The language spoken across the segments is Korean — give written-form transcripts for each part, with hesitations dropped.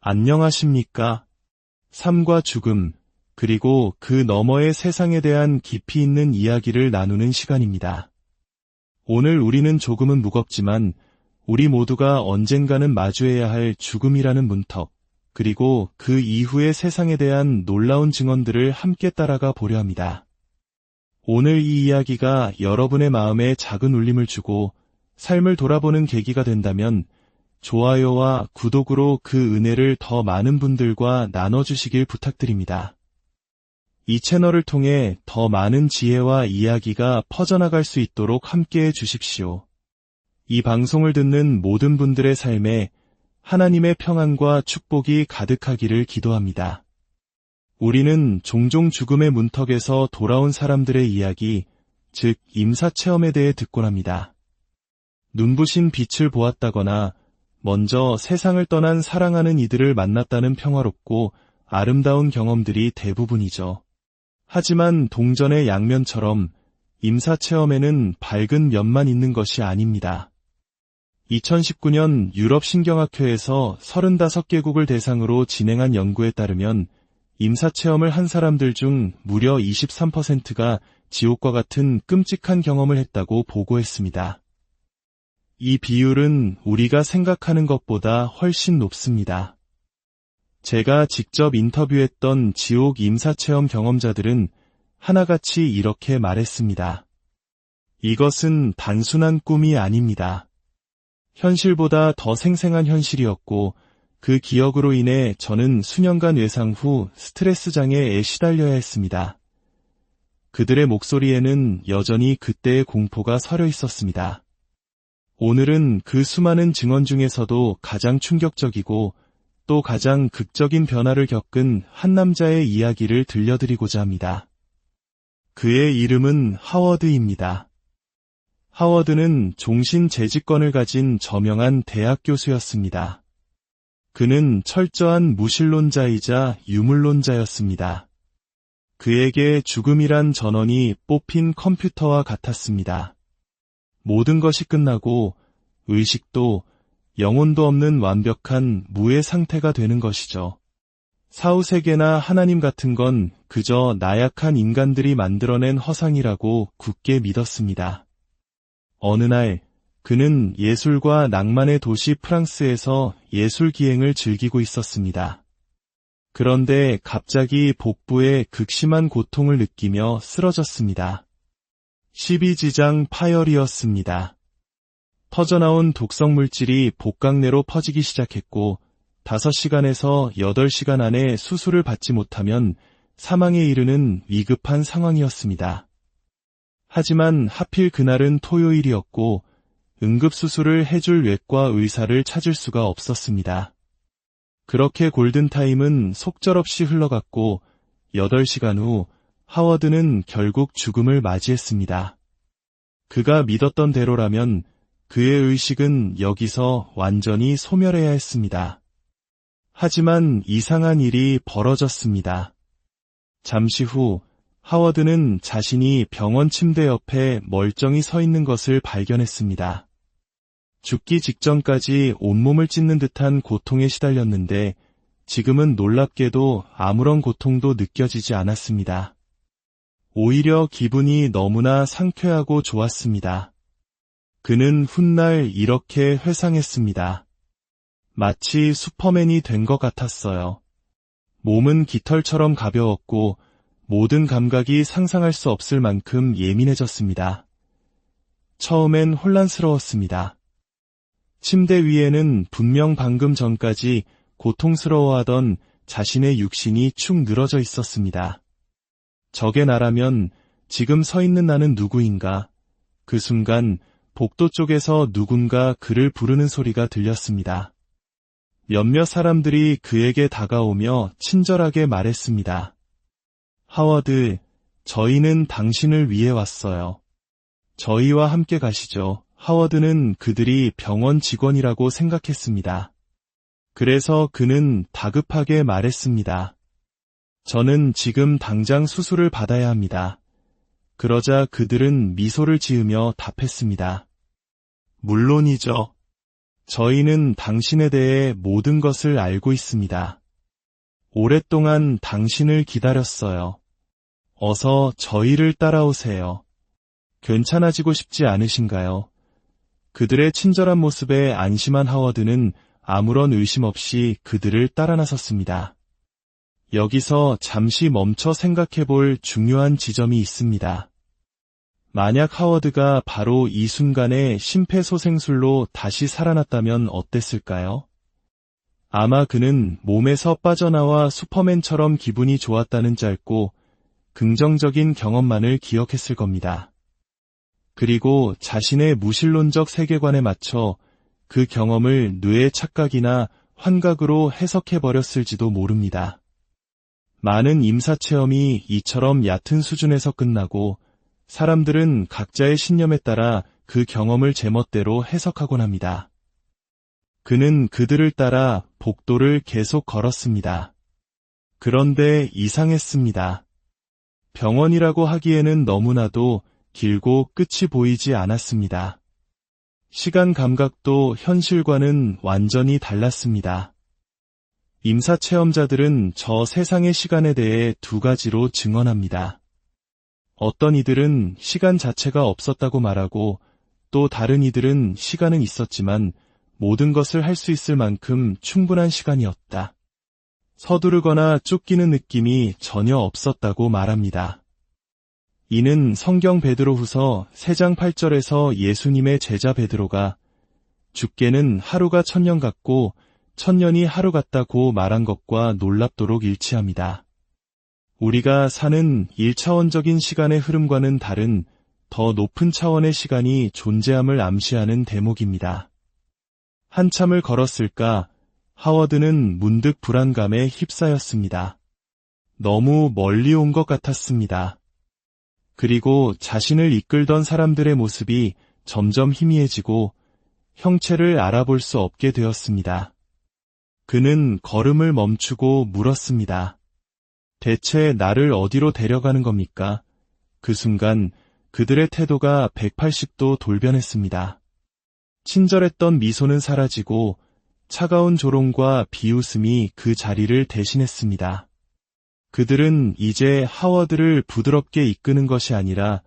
안녕하십니까? 삶과 죽음, 그리고 그 너머의 세상에 대한 깊이 있는 이야기를 나누는 시간입니다. 오늘 우리는 조금은 무겁지만 우리 모두가 언젠가는 마주해야 할 죽음이라는 문턱, 그리고 그 이후의 세상에 대한 놀라운 증언들을 함께 따라가 보려 합니다. 오늘 이 이야기가 여러분의 마음에 작은 울림을 주고 삶을 돌아보는 계기가 된다면 좋아요와 구독으로 그 은혜를 더 많은 분들과 나눠주시길 부탁드립니다. 이 채널을 통해 더 많은 지혜와 이야기가 퍼져나갈 수 있도록 함께해 주십시오. 이 방송을 듣는 모든 분들의 삶에 하나님의 평안과 축복이 가득하기를 기도합니다. 우리는 종종 죽음의 문턱에서 돌아온 사람들의 이야기, 즉 임사체험에 대해 듣곤 합니다. 눈부신 빛을 보았다거나 먼저 세상을 떠난 사랑하는 이들을 만났다는 평화롭고 아름다운 경험들이 대부분이죠. 하지만 동전의 양면처럼 임사체험에는 밝은 면만 있는 것이 아닙니다. 2019년 유럽신경학회에서 35개국을 대상으로 진행한 연구에 따르면 임사체험을 한 사람들 중 무려 23%가 지옥과 같은 끔찍한 경험을 했다고 보고했습니다. 이 비율은 우리가 생각하는 것보다 훨씬 높습니다. 제가 직접 인터뷰했던 지옥 임사체험 경험자들은 하나같이 이렇게 말했습니다. 이것은 단순한 꿈이 아닙니다. 현실보다 더 생생한 현실이었고 그 기억으로 인해 저는 수년간 외상 후 스트레스 장애에 시달려야 했습니다. 그들의 목소리에는 여전히 그때의 공포가 서려 있었습니다. 오늘은 그 수많은 증언 중에서도 가장 충격적이고 또 가장 극적인 변화를 겪은 한 남자의 이야기를 들려드리고자 합니다. 그의 이름은 하워드입니다. 하워드는 종신 재직권을 가진 저명한 대학 교수였습니다. 그는 철저한 무신론자이자 유물론자였습니다. 그에게 죽음이란 전원이 뽑힌 컴퓨터와 같았습니다. 모든 것이 끝나고 의식도 영혼도 없는 완벽한 무의 상태가 되는 것이죠. 사후세계나 하나님 같은 건 그저 나약한 인간들이 만들어낸 허상이라고 굳게 믿었습니다. 어느 날 그는 예술과 낭만의 도시 프랑스에서 예술 기행을 즐기고 있었습니다. 그런데 갑자기 복부에 극심한 고통을 느끼며 쓰러졌습니다. 12지장 파열이었습니다. 터져나온 독성물질이 복강 내로 퍼지기 시작했고 5시간에서 8시간 안에 수술을 받지 못하면 사망에 이르는 위급한 상황이었습니다. 하지만 하필 그날은 토요일이었고 응급수술을 해줄 외과 의사를 찾을 수가 없었습니다. 그렇게 골든타임은 속절없이 흘러갔고 8시간 후 하워드는 결국 죽음을 맞이했습니다. 그가 믿었던 대로라면 그의 의식은 여기서 완전히 소멸해야 했습니다. 하지만 이상한 일이 벌어졌습니다. 잠시 후 하워드는 자신이 병원 침대 옆에 멀쩡히 서 있는 것을 발견했습니다. 죽기 직전까지 온몸을 찢는 듯한 고통에 시달렸는데 지금은 놀랍게도 아무런 고통도 느껴지지 않았습니다. 오히려 기분이 너무나 상쾌하고 좋았습니다. 그는 훗날 이렇게 회상했습니다. 마치 슈퍼맨이 된 것 같았어요. 몸은 깃털처럼 가벼웠고 모든 감각이 상상할 수 없을 만큼 예민해졌습니다. 처음엔 혼란스러웠습니다. 침대 위에는 분명 방금 전까지 고통스러워하던 자신의 육신이 축 늘어져 있었습니다. 저게 나라면 지금 서 있는 나는 누구인가? 그 순간 복도 쪽에서 누군가 그를 부르는 소리가 들렸습니다. 몇몇 사람들이 그에게 다가오며 친절하게 말했습니다. 하워드, 저희는 당신을 위해 왔어요. 저희와 함께 가시죠. 하워드는 그들이 병원 직원이라고 생각했습니다. 그래서 그는 다급하게 말했습니다. 저는 지금 당장 수술을 받아야 합니다. 그러자 그들은 미소를 지으며 답했습니다. 물론이죠. 저희는 당신에 대해 모든 것을 알고 있습니다. 오랫동안 당신을 기다렸어요. 어서 저희를 따라오세요. 괜찮아지고 싶지 않으신가요? 그들의 친절한 모습에 안심한 하워드는 아무런 의심 없이 그들을 따라 나섰습니다. 여기서 잠시 멈춰 생각해 볼 중요한 지점이 있습니다. 만약 하워드가 바로 이 순간에 심폐소생술로 다시 살아났다면 어땠을까요? 아마 그는 몸에서 빠져나와 슈퍼맨처럼 기분이 좋았다는 짧고 긍정적인 경험만을 기억했을 겁니다. 그리고 자신의 무신론적 세계관에 맞춰 그 경험을 뇌의 착각이나 환각으로 해석해버렸을지도 모릅니다. 많은 임사체험이 이처럼 얕은 수준에서 끝나고 사람들은 각자의 신념에 따라 그 경험을 제멋대로 해석하곤 합니다. 그는 그들을 따라 복도를 계속 걸었습니다. 그런데 이상했습니다. 병원이라고 하기에는 너무나도 길고 끝이 보이지 않았습니다. 시간 감각도 현실과는 완전히 달랐습니다. 임사체험자들은 저 세상의 시간에 대해 두 가지로 증언합니다. 어떤 이들은 시간 자체가 없었다고 말하고 또 다른 이들은 시간은 있었지만 모든 것을 할 수 있을 만큼 충분한 시간이었다. 서두르거나 쫓기는 느낌이 전혀 없었다고 말합니다. 이는 성경 베드로후서 3장 8절에서 예수님의 제자 베드로가 주께는 하루가 1000년 같고 1000년이 하루 같다고 말한 것과 놀랍도록 일치합니다. 우리가 사는 1차원적인 시간의 흐름과는 다른 더 높은 차원의 시간이 존재함을 암시하는 대목입니다. 한참을 걸었을까 하워드는 문득 불안감에 휩싸였습니다. 너무 멀리 온 것 같았습니다. 그리고 자신을 이끌던 사람들의 모습이 점점 희미해지고 형체를 알아볼 수 없게 되었습니다. 그는 걸음을 멈추고 물었습니다. 대체 나를 어디로 데려가는 겁니까? 그 순간 그들의 태도가 180도 돌변했습니다. 친절했던 미소는 사라지고 차가운 조롱과 비웃음이 그 자리를 대신했습니다. 그들은 이제 하워드를 부드럽게 이끄는 것이 아니라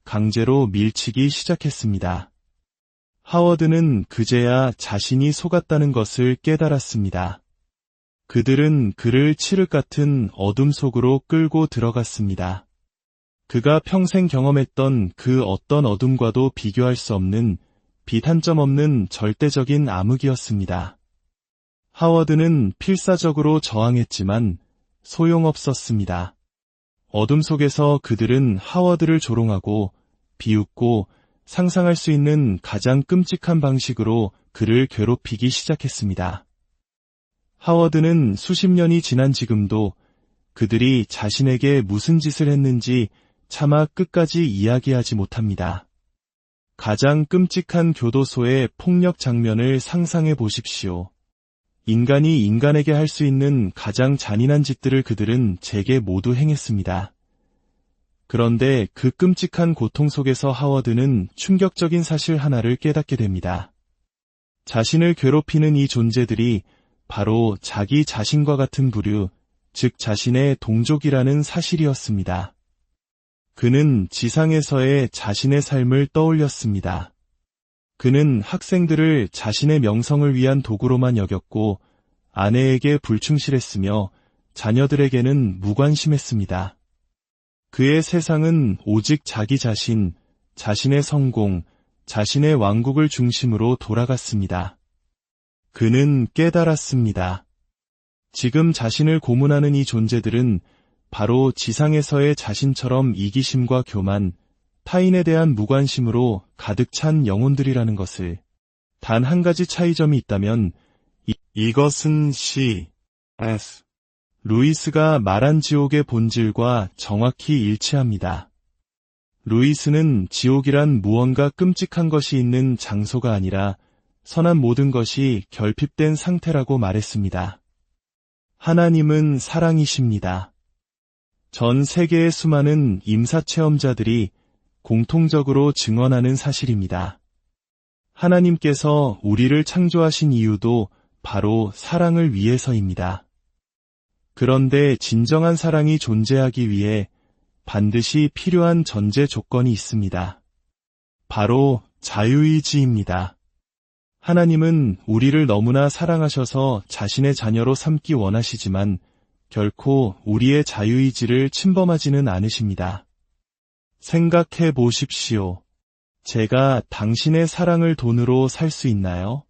강제로 밀치기 시작했습니다. 하워드는 그제야 자신이 속았다는 것을 깨달았습니다. 그들은 그를 칠흑 같은 어둠 속으로 끌고 들어갔습니다. 그가 평생 경험했던 그 어떤 어둠과도 비교할 수 없는 빛 한 점 없는 절대적인 암흑이었습니다. 하워드는 필사적으로 저항했지만 소용없었습니다. 어둠 속에서 그들은 하워드를 조롱하고 비웃고 상상할 수 있는 가장 끔찍한 방식으로 그를 괴롭히기 시작했습니다. 하워드는 수십 년이 지난 지금도 그들이 자신에게 무슨 짓을 했는지 차마 끝까지 이야기하지 못합니다. 가장 끔찍한 교도소의 폭력 장면을 상상해 보십시오. 인간이 인간에게 할 수 있는 가장 잔인한 짓들을 그들은 제게 모두 행했습니다. 그런데 그 끔찍한 고통 속에서 하워드는 충격적인 사실 하나를 깨닫게 됩니다. 자신을 괴롭히는 이 존재들이 바로 자기 자신과 같은 부류, 즉 자신의 동족이라는 사실이었습니다. 그는 지상에서의 자신의 삶을 떠올렸습니다. 그는 학생들을 자신의 명성을 위한 도구로만 여겼고 아내에게 불충실했으며 자녀들에게는 무관심했습니다. 그의 세상은 오직 자기 자신, 자신의 성공, 자신의 왕국을 중심으로 돌아갔습니다. 그는 깨달았습니다. 지금 자신을 고문하는 이 존재들은 바로 지상에서의 자신처럼 이기심과 교만, 타인에 대한 무관심으로 가득 찬 영혼들이라는 것을. 단 한 가지 차이점이 있다면 이것은 C.S. 루이스가 말한 지옥의 본질과 정확히 일치합니다. 루이스는 지옥이란 무언가 끔찍한 것이 있는 장소가 아니라 선한 모든 것이 결핍된 상태라고 말했습니다. 하나님은 사랑이십니다. 전 세계의 수많은 임사체험자들이 공통적으로 증언하는 사실입니다. 하나님께서 우리를 창조하신 이유도 바로 사랑을 위해서입니다. 그런데 진정한 사랑이 존재하기 위해 반드시 필요한 전제 조건이 있습니다. 바로 자유의지입니다. 하나님은 우리를 너무나 사랑하셔서 자신의 자녀로 삼기 원하시지만 결코 우리의 자유의지를 침범하지는 않으십니다. 생각해 보십시오. 제가 당신의 사랑을 돈으로 살 수 있나요?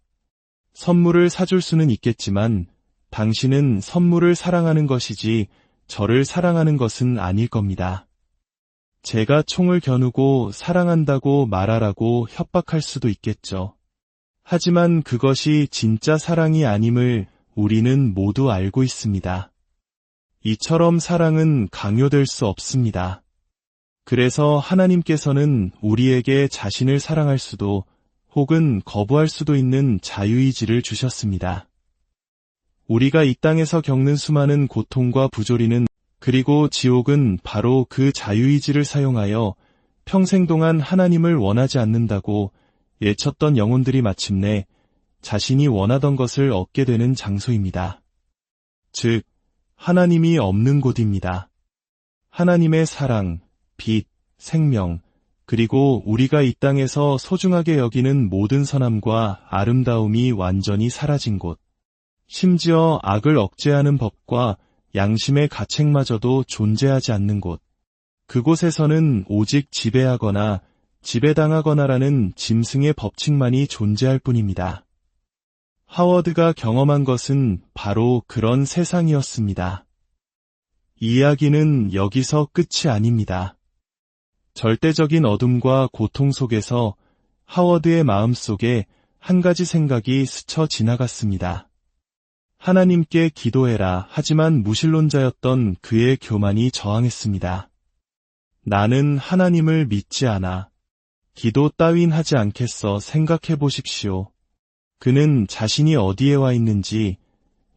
선물을 사줄 수는 있겠지만 당신은 선물을 사랑하는 것이지 저를 사랑하는 것은 아닐 겁니다. 제가 총을 겨누고 사랑한다고 말하라고 협박할 수도 있겠죠. 하지만 그것이 진짜 사랑이 아님을 우리는 모두 알고 있습니다. 이처럼 사랑은 강요될 수 없습니다. 그래서 하나님께서는 우리에게 자신을 사랑할 수도 혹은 거부할 수도 있는 자유의지를 주셨습니다. 우리가 이 땅에서 겪는 수많은 고통과 부조리는 그리고 지옥은 바로 그 자유의지를 사용하여 평생 동안 하나님을 원하지 않는다고 예쳤던 영혼들이 마침내 자신이 원하던 것을 얻게 되는 장소입니다. 즉, 하나님이 없는 곳입니다. 하나님의 사랑, 빛, 생명, 그리고 우리가 이 땅에서 소중하게 여기는 모든 선함과 아름다움이 완전히 사라진 곳, 심지어 악을 억제하는 법과 양심의 가책마저도 존재하지 않는 곳, 그곳에서는 오직 지배하거나 지배당하거나라는 짐승의 법칙만이 존재할 뿐입니다. 하워드가 경험한 것은 바로 그런 세상이었습니다. 이야기는 여기서 끝이 아닙니다. 절대적인 어둠과 고통 속에서 하워드의 마음속에 한 가지 생각이 스쳐 지나갔습니다. 하나님께 기도해라. 하지만 무신론자였던 그의 교만이 저항했습니다. 나는 하나님을 믿지 않아. 기도 따윈 하지 않겠어. 생각해 보십시오. 그는 자신이 어디에 와 있는지,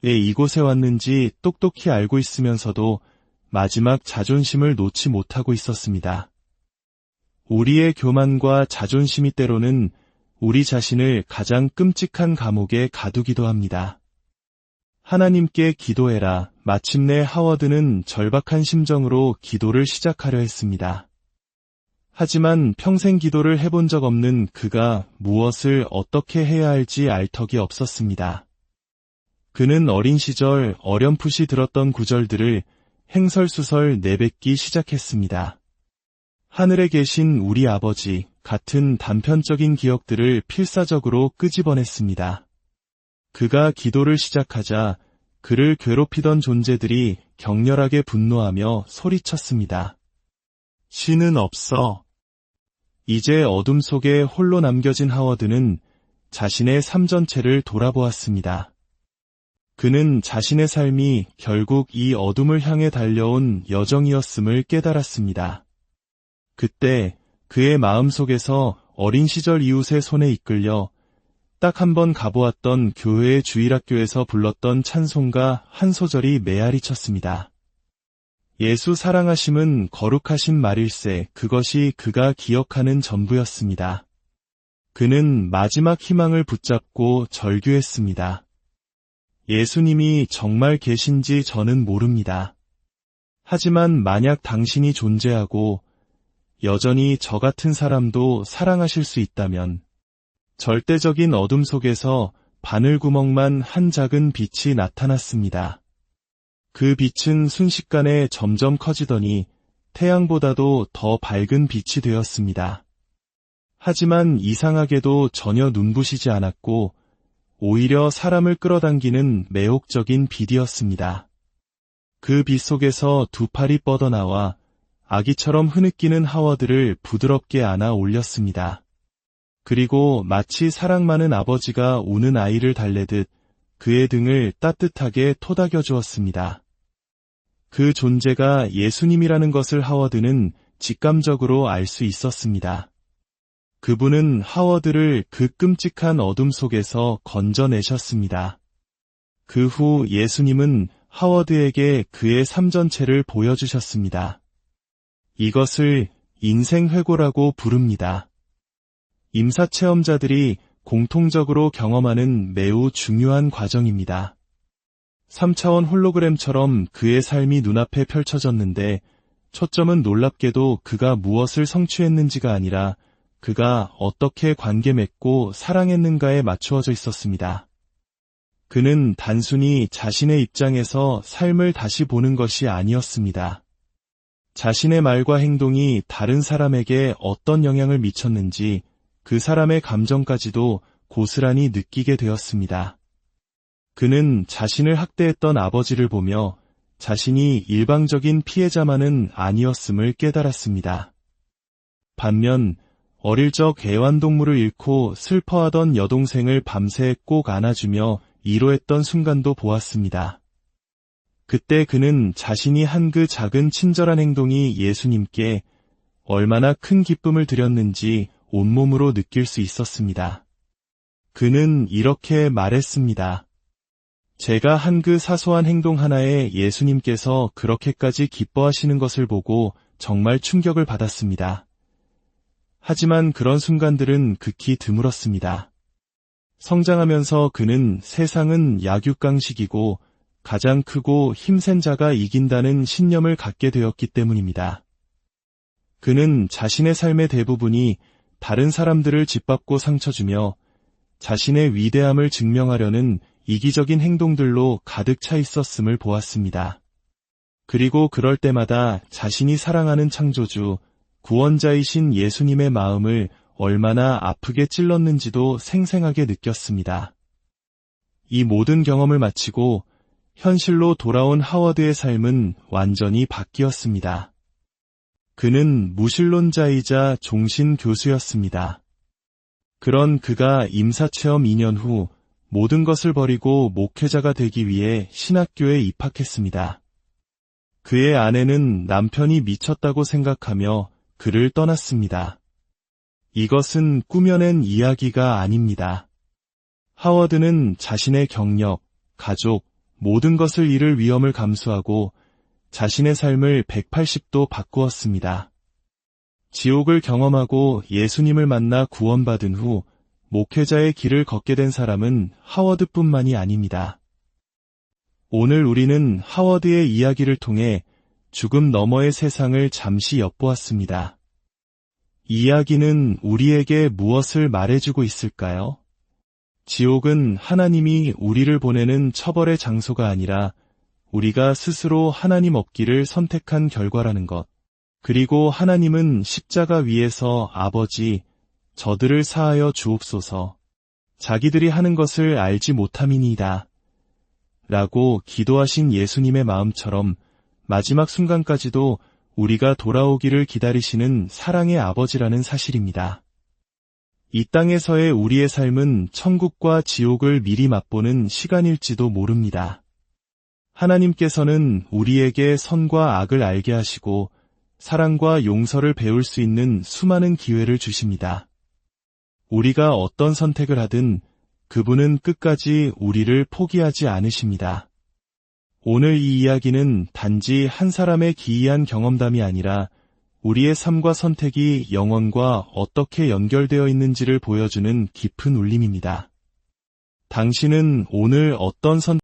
왜 이곳에 왔는지 똑똑히 알고 있으면서도 마지막 자존심을 놓지 못하고 있었습니다. 우리의 교만과 자존심이 때로는 우리 자신을 가장 끔찍한 감옥에 가두기도 합니다. 하나님께 기도해라. 마침내 하워드는 절박한 심정으로 기도를 시작하려 했습니다. 하지만 평생 기도를 해본 적 없는 그가 무엇을 어떻게 해야 할지 알 턱이 없었습니다. 그는 어린 시절 어렴풋이 들었던 구절들을 횡설수설 내뱉기 시작했습니다. 하늘에 계신 우리 아버지 같은 단편적인 기억들을 필사적으로 끄집어냈습니다. 그가 기도를 시작하자 그를 괴롭히던 존재들이 격렬하게 분노하며 소리쳤습니다. 신은 없어. 이제 어둠 속에 홀로 남겨진 하워드는 자신의 삶 전체를 돌아보았습니다. 그는 자신의 삶이 결국 이 어둠을 향해 달려온 여정이었음을 깨달았습니다. 그때 그의 마음속에서 어린 시절 이웃의 손에 이끌려 딱 한 번 가보았던 교회의 주일학교에서 불렀던 찬송가 한 소절이 메아리 쳤습니다. 예수 사랑하심은 거룩하신 말일세. 그것이 그가 기억하는 전부였습니다. 그는 마지막 희망을 붙잡고 절규했습니다. 예수님이 정말 계신지 저는 모릅니다. 하지만 만약 당신이 존재하고 여전히 저 같은 사람도 사랑하실 수 있다면 절대적인 어둠 속에서 바늘구멍만 한 작은 빛이 나타났습니다. 그 빛은 순식간에 점점 커지더니 태양보다도 더 밝은 빛이 되었습니다. 하지만 이상하게도 전혀 눈부시지 않았고 오히려 사람을 끌어당기는 매혹적인 빛이었습니다. 그 빛 속에서 두 팔이 뻗어나와 아기처럼 흐느끼는 하워드를 부드럽게 안아 올렸습니다. 그리고 마치 사랑 많은 아버지가 우는 아이를 달래듯 그의 등을 따뜻하게 토닥여 주었습니다. 그 존재가 예수님이라는 것을 하워드는 직감적으로 알 수 있었습니다. 그분은 하워드를 그 끔찍한 어둠 속에서 건져내셨습니다. 그 후 예수님은 하워드에게 그의 삶 전체를 보여주셨습니다. 이것을 인생회고라고 부릅니다. 임사체험자들이 공통적으로 경험하는 매우 중요한 과정입니다. 3차원 홀로그램처럼 그의 삶이 눈앞에 펼쳐졌는데 초점은 놀랍게도 그가 무엇을 성취했는지가 아니라 그가 어떻게 관계 맺고 사랑했는가에 맞추어져 있었습니다. 그는 단순히 자신의 입장에서 삶을 다시 보는 것이 아니었습니다. 자신의 말과 행동이 다른 사람에게 어떤 영향을 미쳤는지 그 사람의 감정까지도 고스란히 느끼게 되었습니다. 그는 자신을 학대했던 아버지를 보며 자신이 일방적인 피해자만은 아니었음을 깨달았습니다. 반면 어릴 적 애완동물을 잃고 슬퍼하던 여동생을 밤새 꼭 안아주며 위로했던 순간도 보았습니다. 그때 그는 자신이 한 그 작은 친절한 행동이 예수님께 얼마나 큰 기쁨을 드렸는지 온몸으로 느낄 수 있었습니다. 그는 이렇게 말했습니다. 제가 한 그 사소한 행동 하나에 예수님께서 그렇게까지 기뻐하시는 것을 보고 정말 충격을 받았습니다. 하지만 그런 순간들은 극히 드물었습니다. 성장하면서 그는 세상은 약육강식이고 가장 크고 힘센 자가 이긴다는 신념을 갖게 되었기 때문입니다. 그는 자신의 삶의 대부분이 다른 사람들을 짓밟고 상처주며 자신의 위대함을 증명하려는 이기적인 행동들로 가득 차 있었음을 보았습니다. 그리고 그럴 때마다 자신이 사랑하는 창조주, 구원자이신 예수님의 마음을 얼마나 아프게 찔렀는지도 생생하게 느꼈습니다. 이 모든 경험을 마치고 현실로 돌아온 하워드의 삶은 완전히 바뀌었습니다. 그는 무신론자이자 종신 교수였습니다. 그런 그가 임사체험 2년 후 모든 것을 버리고 목회자가 되기 위해 신학교에 입학했습니다. 그의 아내는 남편이 미쳤다고 생각하며 그를 떠났습니다. 이것은 꾸며낸 이야기가 아닙니다. 하워드는 자신의 경력, 가족, 모든 것을 잃을 위험을 감수하고 자신의 삶을 180도 바꾸었습니다. 지옥을 경험하고 예수님을 만나 구원받은 후 목회자의 길을 걷게 된 사람은 하워드뿐만이 아닙니다. 오늘 우리는 하워드의 이야기를 통해 죽음 너머의 세상을 잠시 엿보았습니다. 이 이야기는 우리에게 무엇을 말해주고 있을까요? 지옥은 하나님이 우리를 보내는 처벌의 장소가 아니라 우리가 스스로 하나님 없기를 선택한 결과라는 것. 그리고 하나님은 십자가 위에서 아버지, 저들을 사하여 주옵소서. 자기들이 하는 것을 알지 못함이니이다. 라고 기도하신 예수님의 마음처럼 마지막 순간까지도 우리가 돌아오기를 기다리시는 사랑의 아버지라는 사실입니다. 이 땅에서의 우리의 삶은 천국과 지옥을 미리 맛보는 시간일지도 모릅니다. 하나님께서는 우리에게 선과 악을 알게 하시고 사랑과 용서를 배울 수 있는 수많은 기회를 주십니다. 우리가 어떤 선택을 하든 그분은 끝까지 우리를 포기하지 않으십니다. 오늘 이 이야기는 단지 한 사람의 기이한 경험담이 아니라 우리의 삶과 선택이 영원과 어떻게 연결되어 있는지를 보여주는 깊은 울림입니다. 당신은 오늘 어떤 선택을